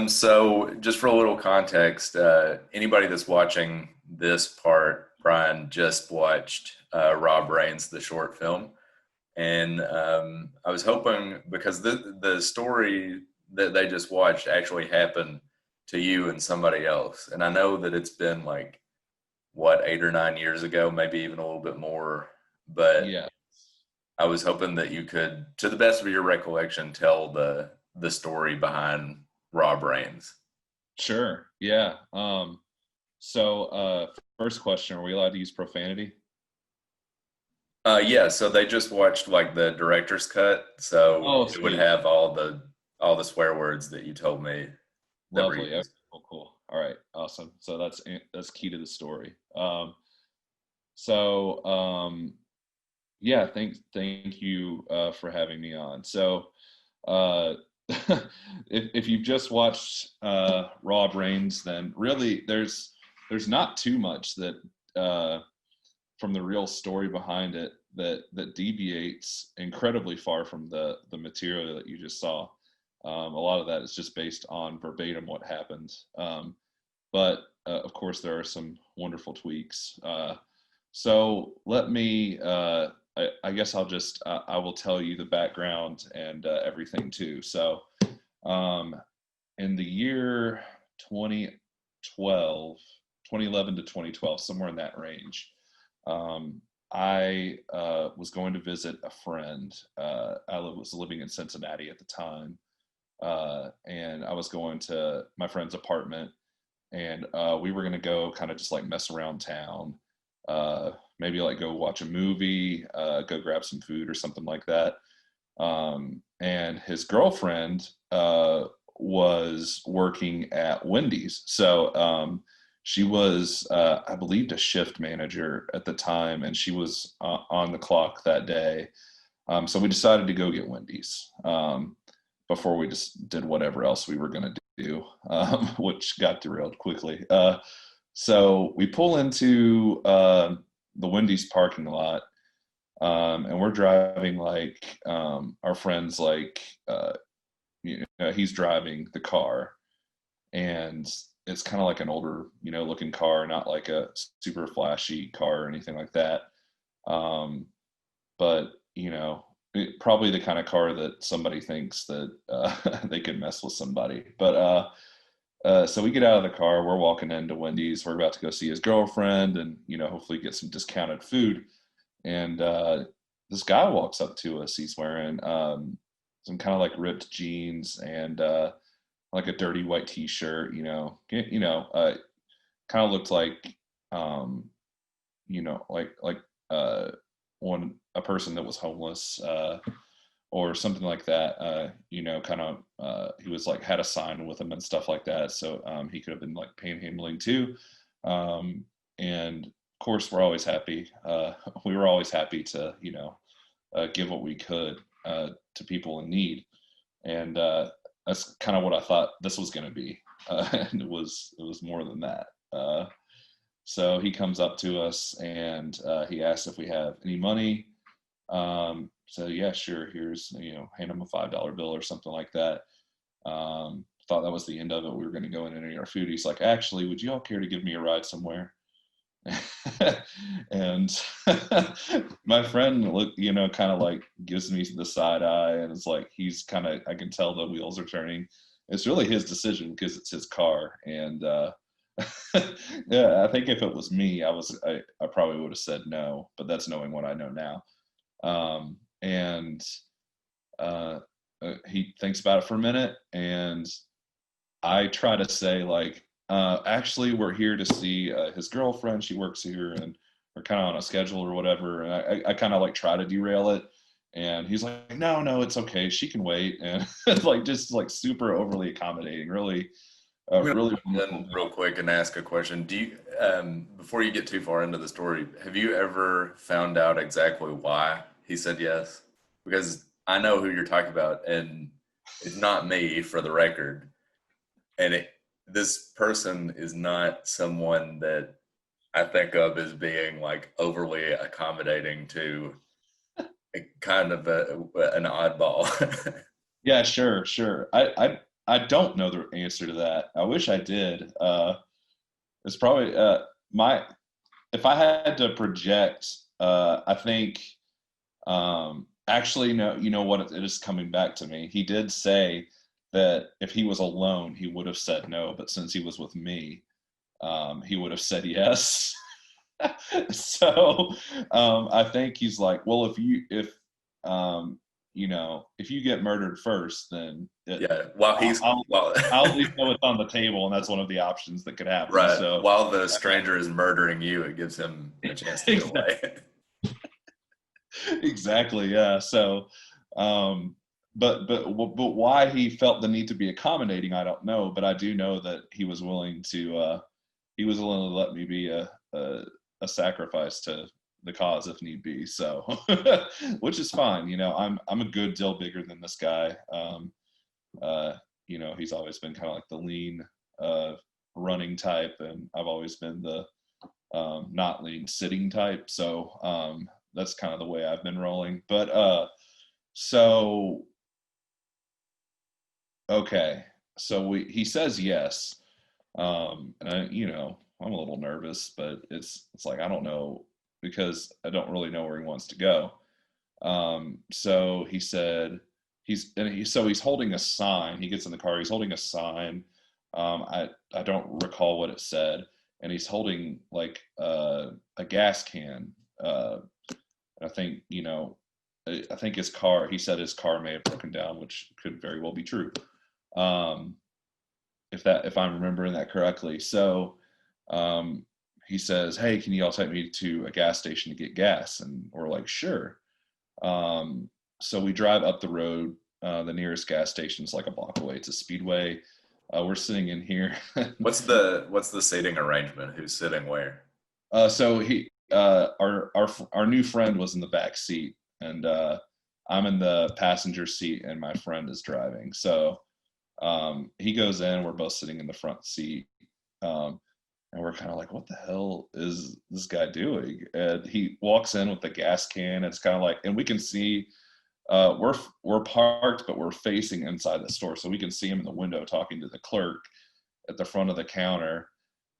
So just for a little context, anybody that's watching this part, Brian just watched Rob Rain's The Short Film. And I was hoping because the story that they just watched actually happened to you and somebody else. And I know that it's been like, what, 8 or 9 years ago, maybe even a little bit more. But Yeah, I was hoping that you could, to the best of your recollection, tell the story behind Rob Rains. sure. Yeah. First question, are we allowed to use profanity? Yeah, so they just watched like the director's cut, so Oh, it would sweet. have all the swear words that you told me that were Lovely. Okay, used. cool, cool. All right, awesome. So that's key to the story. So yeah, thank you for having me on. So uh if you've just watched Rob Rains, then really there's not too much that uh from the real story behind it that deviates incredibly far from the material that you just saw. A lot of that is just based on verbatim what happened, but of course there are some wonderful tweaks. So let me. I guess I will tell you the background and everything too. So um, in the year 2012, 2011 to 2012, somewhere in that range, um, I was going to visit a friend. Was living in Cincinnati at the time, and I was going to my friend's apartment, and we were going to go kind of just like mess around town, maybe like go watch a movie, go grab some food or something like that. And his girlfriend was working at Wendy's. So she was, I believe, a shift manager at the time, and she was on the clock that day. So we decided to go get Wendy's before we just did whatever else we were going to do, which got derailed quickly. So we pull into the Wendy's parking lot, and we're driving like our friends like he's driving the car, and it's kind of like an older looking car, not like a super flashy car or anything like that. Um, but probably the kind of car that somebody thinks that they could mess with somebody. But so we get out of the car, we're walking into Wendy's, we're about to go see his girlfriend, and hopefully get some discounted food. And this guy walks up to us. He's wearing some kind of like ripped jeans and like a dirty white T-shirt. Kind of looked like um, like one a person that was homeless or something like that. Kind of he was like had a sign with him and stuff like that. So he could have been like panhandling too. And of course, we're always happy. We were always happy to give what we could to people in need, and that's kind of what I thought this was going to be. And it was more than that. So he comes up to us and he asks if we have any money. So yeah, sure. Here's hand him a $5 bill or something like that. Thought that was the end of it. We were going to go in and eat our food. He's like, actually, would you all care to give me a ride somewhere? And my friend look, kind of like gives me the side eye, and it's like he's kind of I can tell the wheels are turning. It's really his decision because it's his car, and yeah, I think if it was me, I probably would have said no, but that's knowing what I know now. And uh, he thinks about it for a minute, and I try to say like, actually, we're here to see his girlfriend. She works here, and we're kind of on a schedule or whatever. And I kind of like try to derail it, and he's like, no, no, it's okay. She can wait, and it's like just like super overly accommodating. Really, I'm going to really jump wonderful in guy. real quick and ask a question. Do you, before you get too far into the story, have you ever found out exactly why he said yes? Because I know who you're talking about, and it's not me, for the record. And this person is not someone that I think of as being like overly accommodating to a kind of an oddball. Yeah, sure, sure. I don't know the answer to that. I wish I did. It's probably my if I had to project, I think actually no, you know what? It is coming back to me. He did say that if he was alone, he would have said no, but since he was with me, he would have said yes. So I think he's like, well, if you get murdered first, then Yeah, while he's while I'll at least know it's on the table, and that's one of the options that could happen. right, So while the stranger is murdering you, it gives him a chance to get away. exactly, yeah. So, um, but why he felt the need to be accommodating, I don't know. But I do know that he was willing to let me be a sacrifice to the cause if need be. So, which is fine. I'm a good deal bigger than this guy. He's always been kind of like the lean, running type, and I've always been the not lean sitting type. So that's kind of the way I've been rolling. But so okay, so he says yes, and I'm a little nervous, but it's like I don't know because I don't really know where he wants to go. So he said he's holding a sign. He gets in the car. He's holding a sign. I don't recall what it said, and he's holding like a gas can. I think I think his car. He said his car may have broken down, which could very well be true. Um, if I'm remembering that correctly. So he says, "Hey, can you all take me to a gas station to get gas?" And we're like, "Sure." So we drive up the road. The nearest gas station is like a block away. It's a Speedway. We're sitting in here. What's the seating arrangement? Who's sitting where? So our new friend was in the back seat, and I'm in the passenger seat, and my friend is driving. So he goes in. We're both sitting in the front seat. And we're kind of like, what the hell is this guy doing? And he walks in with the gas can. It's kind of like, and we can see we're parked, but we're facing inside the store, so we can see him in the window talking to the clerk at the front of the counter.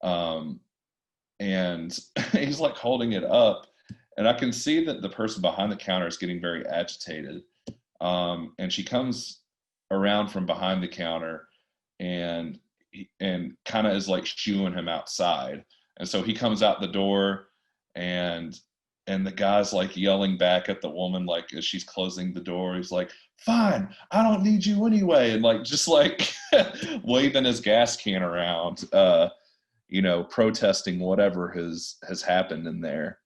And he's like holding it up, and I can see that the person behind the counter is getting very agitated. And she comes around from behind the counter, and kind of is like shooing him outside. And so he comes out the door, and the guy's like yelling back at the woman, like as she's closing the door. He's like, "Fine, I don't need you anyway," and like just like waving his gas can around, protesting whatever has happened in there.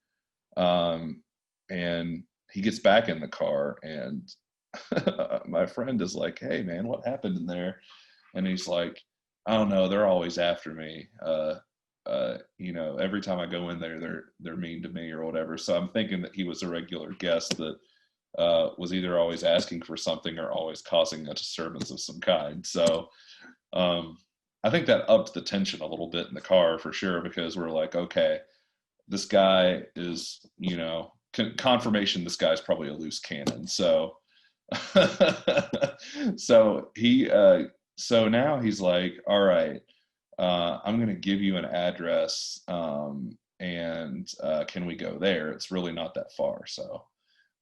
And he gets back in the car, and my friend is like, "Hey man, what happened in there?" And he's like, "I don't know. They're always after me. Every time I go in there, they're mean to me or whatever." So I'm thinking that he was a regular guest that was either always asking for something or always causing a disturbance of some kind. So I think that upped the tension a little bit in the car for sure, because we're like, okay, this guy is, confirmation this guy's probably a loose cannon. So so now he's like, all right, I'm going to give you an address, and can we go there? It's really not that far. So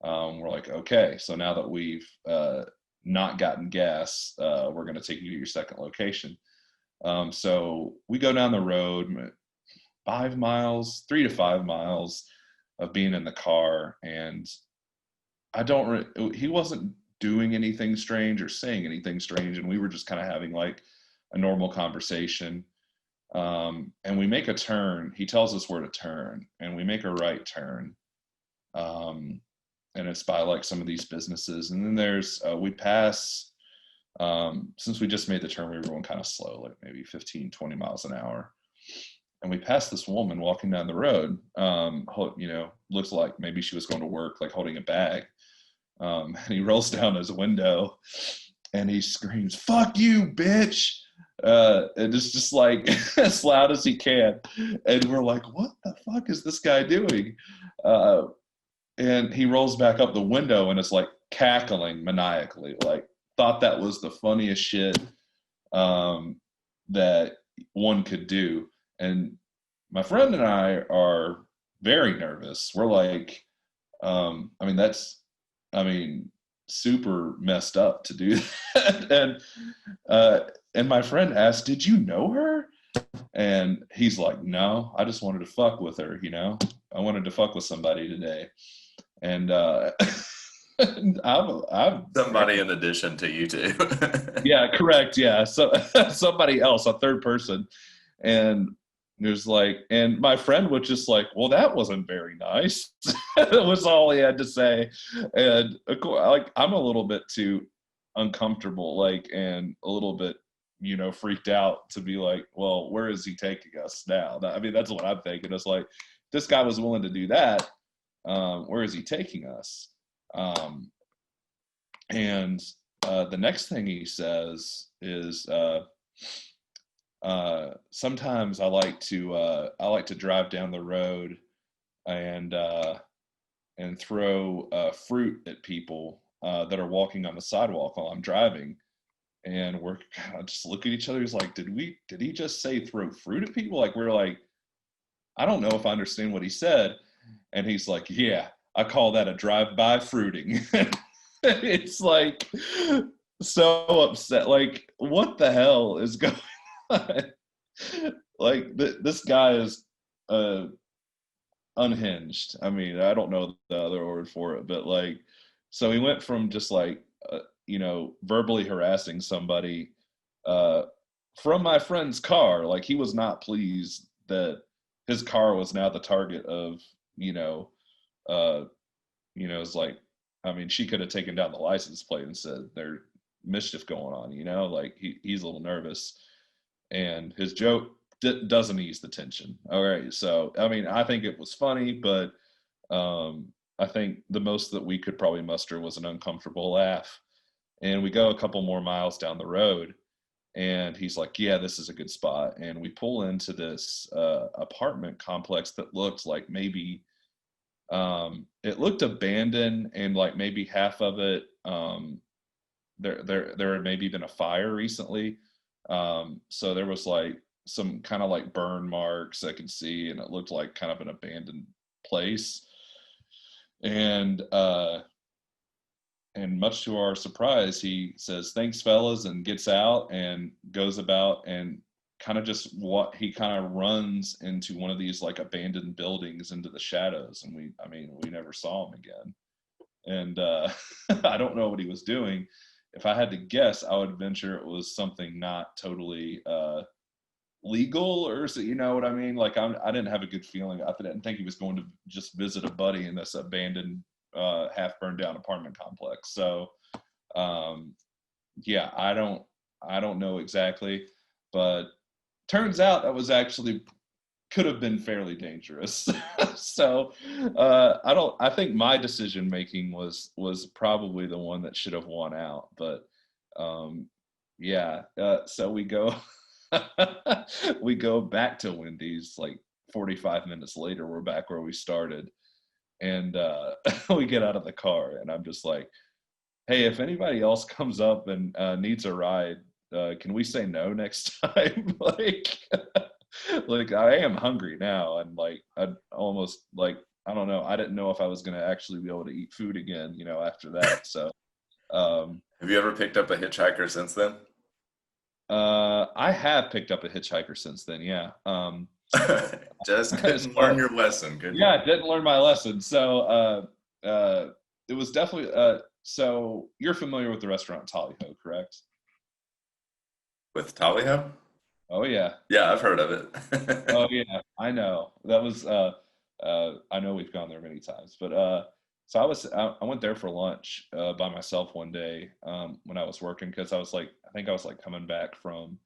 we're like, okay. So now that we've not gotten gas, we're going to take you to your second location. So we go down the road, 5 miles, 3 to 5 miles of being in the car, and he wasn't doing anything strange or saying anything strange, and we were just kind of having like a normal conversation. And we make a turn. He tells us where to turn, and we make a right turn. And it's by like some of these businesses, and then there's we pass. Since we just made the turn, we were going kind of slow, like maybe 15, 20 miles an hour. And we passed this woman walking down the road. Looks like maybe she was going to work, like holding a bag. And he rolls down his window and he screams, "Fuck you, bitch!" And it's just like as loud as he can. And we're like, what the fuck is this guy doing? And he rolls back up the window and it's like cackling maniacally, like thought that was the funniest shit that one could do. And my friend and I are very nervous. We're like, I mean, I mean, super messed up to do that. And my friend asked, "Did you know her?" And he's like, "No, I just wanted to fuck with her. I wanted to fuck with somebody today." And and I'm Somebody in addition to you two. yeah, correct. Yeah. So somebody else, a third person. And there's like, and my friend was just like, "Well, that wasn't very nice." That was all he had to say. And of course, like, I'm a little bit too uncomfortable, like, and a little bit, freaked out to be like, "Well, where is he taking us now?" I mean, that's what I'm thinking. It's like, this guy was willing to do that. Where is he taking us? Um, and the next thing he says is, sometimes I like to drive down the road and throw fruit at people that are walking on the sidewalk while I'm driving. And we're kind of just looking at each other. He's like, did he just say throw fruit at people? Like, we're like, I don't know if I understand what he said. And he's like, "Yeah, I call that a drive-by fruiting." It's like, so upset. Like, what the hell is going on? Like, this guy is uh, unhinged. I mean, I don't know the other word for it, but like, so he went from just like, verbally harassing somebody uh, from my friend's car. Like, he was not pleased that his car was now the target of, uh, it's like, I mean, she could have taken down the license plate and said there's mischief going on, like he's a little nervous, and his joke doesn't ease the tension. All right, so I mean, I think it was funny, but I think the most that we could probably muster was an uncomfortable laugh. And we go a couple more miles down the road, and he's like, "Yeah, this is a good spot." And we pull into this apartment complex that looks like maybe it looked abandoned, and like maybe half of it, there had maybe been a fire recently. So there was like some kind of like burn marks I could see, and it looked like kind of an abandoned place. And much to our surprise, he says, "Thanks, fellas," and gets out and goes about, and kind of just what he kind of runs into one of these like abandoned buildings into the shadows. And I mean, we never saw him again. And I don't know what he was doing. If I had to guess, I would venture it was something not totally legal, or so, you know what I mean? Like, I didn't have a good feeling. I didn't think he was going to just visit a buddy in this abandoned, half burned down apartment complex. So, um, yeah, I don't know exactly, but turns out that was actually could have been fairly dangerous. So I think my decision making was probably the one that should have won out. But yeah, so we go we go back to Wendy's like 45 minutes later. We're back where we started, and we get out of the car, and I'm just like, "Hey, if anybody else comes up and needs a ride, can we say no next time?" Like, like, I am hungry now, and like I almost like, I don't know. I didn't know if I was gonna actually be able to eat food again, after that. So um, Have you ever picked up a hitchhiker since then? I have picked up a hitchhiker since then. Yeah. Just couldn't learn So your lesson, could you? yeah, didn't learn my lesson. So it was definitely. So you're familiar with the restaurant Tallyho, correct? With Talia? Oh yeah. Yeah, I've heard of Oh it. yeah, I know. That was I know we've gone there many times, but so I went there for lunch by myself one day when I was working, because I think I was like coming back from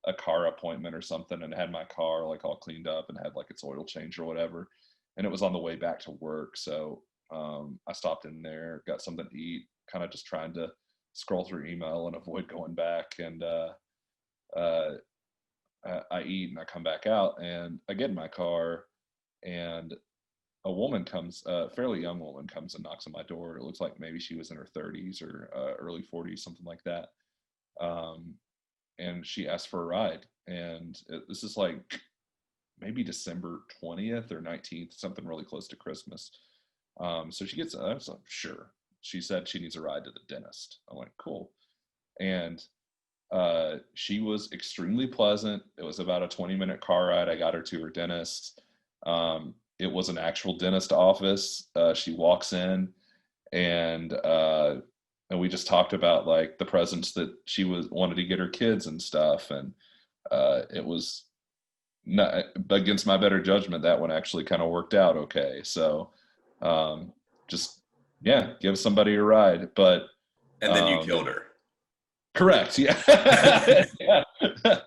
a car appointment or something, and had my car like all cleaned up and had like its oil change or whatever, and it was on the way back to work. So I stopped in there, got something to eat, kind of just trying to scroll through email and avoid going back. And uh, I eat and I come back out, and I get in my car, and a woman comes, a fairly young woman comes and knocks on my door. It looks like maybe she was in her 30s or early 40s, something like that. Um, and she asked for a ride. And this is like maybe December 20th or 19th, something really close to Christmas. So she gets, I was like, sure. She said she needs a ride to the dentist. I'm like, cool. And she was extremely pleasant. It was about a 20-minute car ride. I got her to her dentist. It was an actual dentist office. She walks in, and and we just talked about like the presents that she was wanted to get her kids and stuff. And it was not against my better judgment. That one actually kind of worked out okay. So um, just yeah, give somebody a ride. But And then you um, killed her. correct, yeah. Yeah.